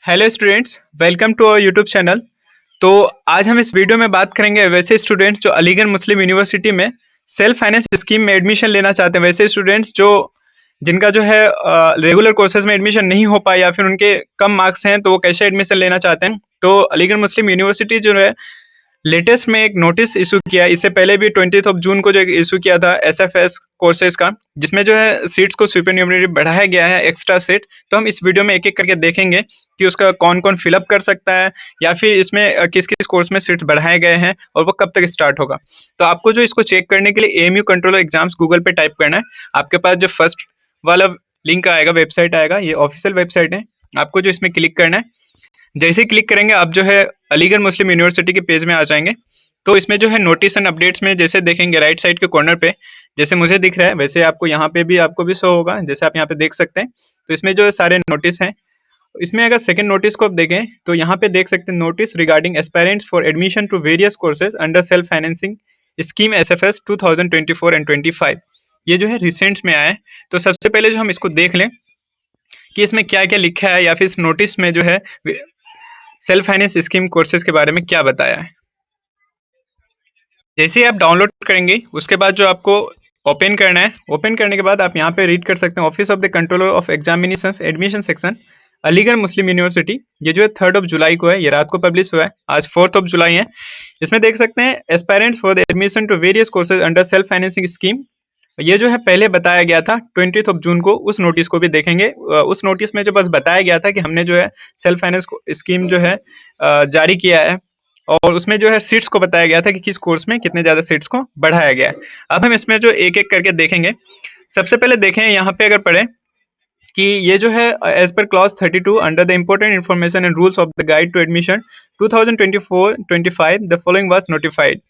Hello students, welcome to our YouTube channel. तो आज हम इस वीडियो में बात करेंगे वैसे स्टूडेंट्स जो अलीगढ़ मुस्लिम यूनिवर्सिटी में सेल्फ फाइनेंस स्कीम में एडमिशन लेना चाहते हैं। वैसे स्टूडेंट्स जो जिनका जो है रेगुलर कोर्सेज में एडमिशन नहीं हो पाया या फिर उनके कम मार्क्स हैं, तो वो कैसे एडमिशन लेना चाहते हैं। तो अलीगढ़ मुस्लिम यूनिवर्सिटी जो है लेटेस्ट में एक नोटिस इशू किया। इससे पहले भी 20 जून को जो इशू किया था एसएफएस कोर्सेज का, जिसमें जो है सीट्स को सुपरन्यूमरी बढ़ाया गया है, एक्स्ट्रा सीट। तो हम इस वीडियो में एक एक करके देखेंगे कि उसका कौन कौन फिलअप कर सकता है या फिर इसमें किस किस कोर्स में सीट्स बढ़ाए गए हैं और वो कब तक स्टार्ट होगा। तो आपको जो इसको चेक करने के लिए एएमयू कंट्रोलर एग्जाम्स गूगल पे टाइप करना है। आपके पास जो फर्स्ट वाला लिंक आएगा, वेबसाइट आएगा, ये ऑफिशियल वेबसाइट है। आपको जो इसमें क्लिक करना है, जैसे ही क्लिक करेंगे आप जो है अलीगढ़ मुस्लिम यूनिवर्सिटी के पेज में आ जाएंगे। तो इसमें जो है नोटिस एंड अपडेट्स में जैसे देखेंगे राइट साइड के कॉर्नर पे, जैसे मुझे दिख रहा है वैसे आपको यहाँ पे भी आपको भी शो होगा, जैसे आप यहाँ पे देख सकते हैं। तो इसमें जो सारे नोटिस हैं, इसमें अगर सेकंड नोटिस को आप देखें तो यहाँ पे देख सकते हैं notice regarding aspirants for admission to various courses under self financing scheme SFS 2024 and 25। ये जो है रिसेंट्स में आया है। तो सबसे पहले जो हम इसको देख लें कि इसमें क्या क्या लिखा है या फिर इस नोटिस में जो है सेल्फ फाइनेंस स्कीम कोर्सेज के बारे में क्या बताया है। जैसे ही आप डाउनलोड करेंगे उसके बाद जो आपको ओपन करना है, ओपन करने के बाद आप यहाँ पे रीड कर सकते हैं office of the controller of examinations admission section Aligarh Muslim university. ये जो है 3 जुलाई को है, ये रात को पब्लिश हुआ है, आज 4 जुलाई है। इसमें देख सकते हैं aspirants for the admission to various courses under self financing scheme. ये जो है पहले बताया गया था 20 जून को, उस नोटिस को भी देखेंगे। उस नोटिस में जो बस बताया गया था कि हमने जो है सेल्फ फाइनेंस स्कीम जो है जारी किया है, और उसमें जो है सीट्स को बताया गया था कि किस कोर्स में कितने ज़्यादा सीट्स को बढ़ाया गया है। अब हम इसमें जो एक एक करके देखेंगे। सबसे पहले देखें यहाँ पे अगर पढ़ें कि ये जो है as per clause 32 under the important information and rules of the guide to admission 2024-25 the following was notified.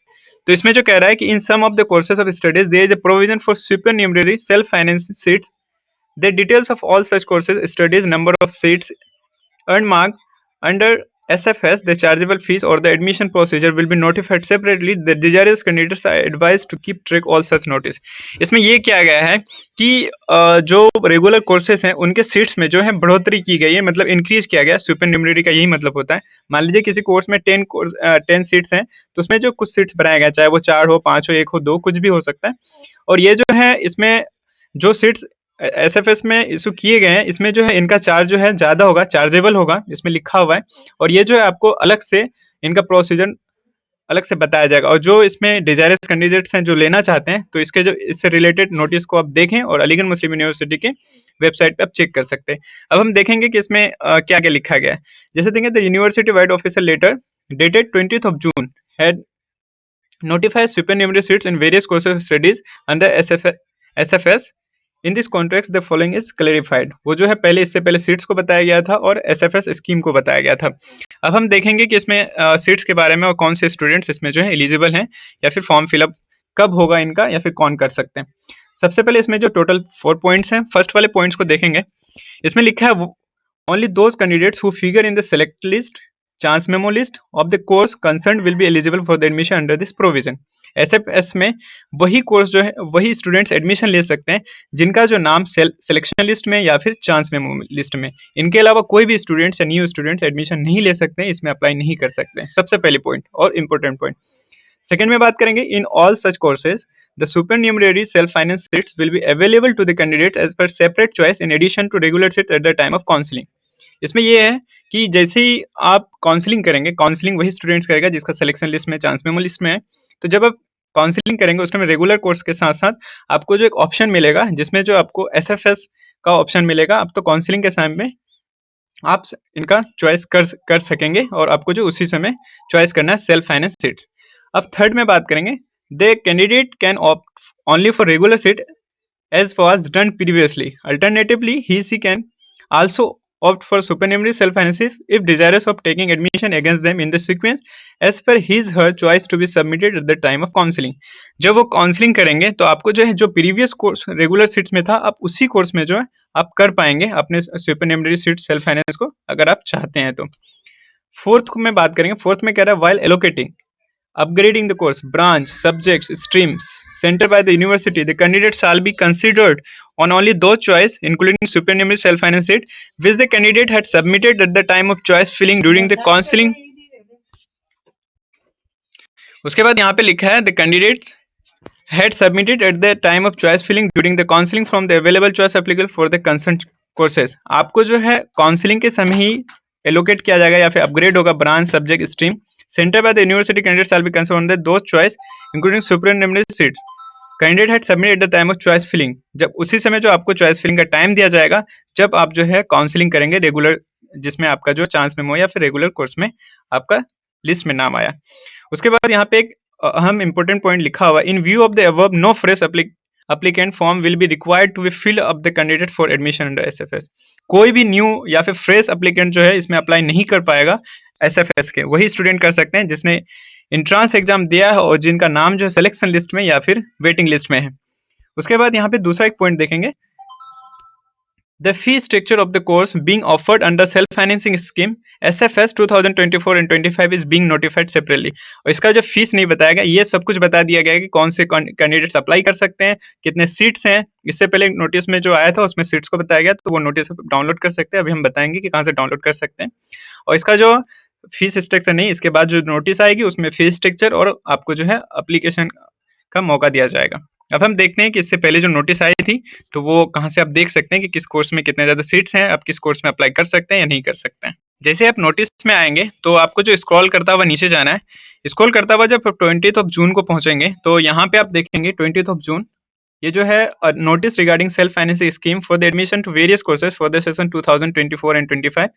तो इसमें जो कह रहा है कि in some of the courses of studies there is a provision for supernumerary self finance seats. The details of all such courses studies number of seats earned mark under SFS, the chargeable fees or the admission procedure will be notified separately. The desirous candidates are advised to keep track all such notice. इसमें ये किया गया है कि जो regular courses हैं उनके seats में जो है बढ़ोतरी की गई है, मतलब इंक्रीज किया गया। सुपरन्यूमररी का यही मतलब होता है। मान लीजिए किसी कोर्स में 10 सीट्स हैं, तो उसमें जो कुछ सीट्स बनाया गया, चाहे वो 4 हो, 5 हो, 1 हो, 2, कुछ भी हो सकता है। और ये जो है इसमें जो सीट्स एसएफएस में इशू किए गए हैं, इसमें जो है इनका चार्ज जो है ज़्यादा होगा, चार्जेबल होगा, इसमें लिखा हुआ है। और ये जो है आपको अलग से इनका प्रोसीजर अलग से बताया जाएगा। और जो इसमें डिजायरस कैंडिडेट्स हैं जो लेना चाहते हैं, तो इसके जो इससे रिलेटेड नोटिस को आप देखें और अलीगढ़ मुस्लिम यूनिवर्सिटी के वेबसाइट पे आप चेक कर सकते हैं। अब हम देखेंगे कि इसमें क्या क्या लिखा गया है। जैसे देखेंगे the university wide official letter dated 20 June had notify supernumerary seats in various courses of studies under SFS. In this contract the following is clarified. वो जो है पहले, इससे पहले सीट्स को बताया गया था और एसएफएस स्कीम को बताया गया था। अब हम देखेंगे कि इसमें सीट्स के बारे में और कौन से स्टूडेंट्स इसमें जो है एलिजिबल हैं या फिर फॉर्म फिलअप कब होगा इनका या फिर कौन कर सकते हैं। सबसे पहले इसमें जो टोटल 4 पॉइंट्स हैं, फर्स्ट वाले पॉइंट्स को देखेंगे। इसमें लिखा है only those candidates who figure in the select list chance memo list of the course concern will be eligible for the admission under this provision. SFS में वही कोर्स जो है वही स्टूडेंट्स एडमिशन ले सकते हैं जिनका जो नाम सिलेक्शन लिस्ट में या फिर चांस मेमो लिस्ट में। इनके अलावा कोई भी स्टूडेंट्स या न्यू स्टूडेंट्स एडमिशन नहीं ले सकते हैं, इसमें अप्लाई नहीं कर सकते हैं। सबसे पहले पॉइंट और इम्पोर्टेंट पॉइंट। सेकेंड में बात करेंगे, in all such courses the supernumerary self finance seats will be available to the candidates as per separate choice in addition to regular seats at the time of counselling. इसमें यह है कि जैसे ही आप counselling करेंगे, काउंसलिंग वही students करेगा जिसका सिलेक्शन लिस्ट में, चांस मेमो लिस्ट में है। तो जब आप काउंसलिंग करेंगे उस टाइम रेगुलर कोर्स के साथ साथ आपको जो एक ऑप्शन मिलेगा जिसमें जो आपको एसएफएस का ऑप्शन मिलेगा, आप तो काउंसलिंग के समय में आप इनका चॉइस कर सकेंगे और आपको जो उसी समय चॉइस करना है सेल्फ फाइनेंस सीट्स। अब थर्ड में बात करेंगे, the candidate can opt only for regular seat as was done previously. Alternatively, he can also opt for supernumerary self-finances if desirous of taking admission against them in the sequence as per his her choice to be submitted at the time of counseling. जब वो counselling करेंगे तो आपको जो है जो previous course regular seats में था, आप उसी कोर्स में जो है आप कर पाएंगे अपने सुपरन्यूमररी सीट सेल्फ फाइनेंस को, अगर आप चाहते हैं तो। फोर्थ में बात करेंगे, फोर्थ में कह रहा है while allocating upgrading the course, branch, subjects, streams center by the university, the candidate shall be considered on only those choice, including supernumerary self-finance seat, which the candidate had submitted at the time of choice filling during the counseling. उसके बाद यहाँ पे लिखा है the candidates had submitted at the time of choice filling during the counseling from the available choice applicable for the concerned courses. आपको जो है counselling के समय ही एलोकेट किया जाएगा या फिर अपग्रेड होगा branch, subject, stream centre by the university candidate shall be considered on the two choice including supernumerary seats candidate had submitted at the time of choice filling. जब उसी समय जो आपको चॉइस फिलिंग का टाइम दिया जाएगा जब आप जो है काउंसलिंग करेंगे रेगुलर, जिसमें आपका जो चांस मेमो या फिर रेगुलर कोर्स में आपका लिस्ट में नाम आया. उसके बाद यहाँ पे एक अहम इंपॉर्टेंट पॉइंट लिखा हुआ, in view of the above no fresh applicant form will be required to be filled up the candidate for admission under SFS. कोई भी न्यू या फिर फ्रेश एप्लीकेंट जो है इसमें अप्लाई नहीं कर पाएगा SFS के, वही स्टूडेंट कर सकते हैं जिसने इंट्रांस एग्जाम दिया है और जिनका नाम जो है सिलेक्शन लिस्ट में या फिर वेटिंग लिस्ट में है. उसके बाद यहाँ पे दूसरा एक पॉइंट देखेंगे, the fee structure of the course being offered under self-financing scheme SFS 2024 and 25 is being notified separately. और इसका जो फीस नहीं बताया गया, ये सब कुछ बता दिया गया है कि कौन से कैंडिडेट्स अप्लाई कर सकते हैं, कितने सीट्स हैं. इससे पहले नोटिस में जो आया था उसमें सीट्स को बताया गया, तो वो नोटिस डाउनलोड कर सकते हैं. अभी हम बताएंगे कि कहाँ से डाउनलोड कर सकते हैं. और इसका जो फीस स्ट्रक्चर नहीं, इसके बाद जो नोटिस आएगी उसमें फीस स्ट्रक्चर और आपको जो है अप्लीकेशन का मौका दिया जाएगा. अब हम देखते हैं कि इससे पहले जो नोटिस आई थी तो वो कहाँ से आप देख सकते हैं कि किस कोर्स में कितने ज़्यादा सीट्स हैं, आप किस कोर्स में अप्लाई कर सकते हैं या नहीं कर सकते हैं. जैसे आप नोटिस में आएंगे तो आपको जो स्क्रॉल करता हुआ नीचे जाना है, स्क्रॉल करता हुआ जब 20 जून को पहुंचेंगे तो यहाँ पे आप देखेंगे 20 जून ये जो है notice regarding self financing scheme for the admission to various courses for the session 2024 and 25.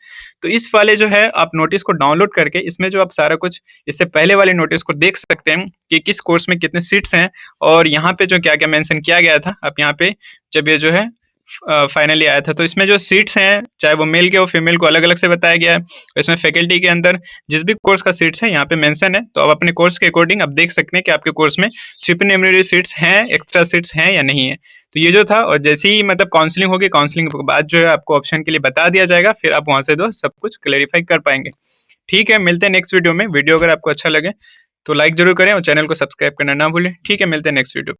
तो इस वाले जो है आप नोटिस को डाउनलोड करके इसमें जो आप सारा कुछ इससे पहले वाले नोटिस को देख सकते हैं कि किस कोर्स में कितने सीट्स हैं और यहाँ पे जो क्या क्या मेंशन किया गया था. आप यहाँ पे जब ये जो है फाइनली आया था तो इसमें जो सीट्स हैं चाहे वो मेल के और फीमेल को अलग अलग से बताया गया है. इसमें फैकल्टी के अंदर जिस भी कोर्स का सीट्स है यहाँ पे मेंशन है, तो आप अपने कोर्स के अकॉर्डिंग आप देख सकते हैं कि आपके कोर्स में सुपरन्यूमरी सीट्स हैं, एक्स्ट्रा सीट्स हैं या नहीं है. तो ये जो था, और जैसे ही मतलब काउंसलिंग होगी, काउंसलिंग के बाद जो है आपको ऑप्शन के लिए बता दिया जाएगा, फिर आप वहाँ से सब कुछ क्लेरिफाई कर पाएंगे. ठीक है, मिलते हैं नेक्स्ट वीडियो में. वीडियो अगर आपको अच्छा लगे तो लाइक जरूर करें और चैनल को सब्सक्राइब करना ना भूलें. ठीक है, मिलते हैं नेक्स्ट वीडियो.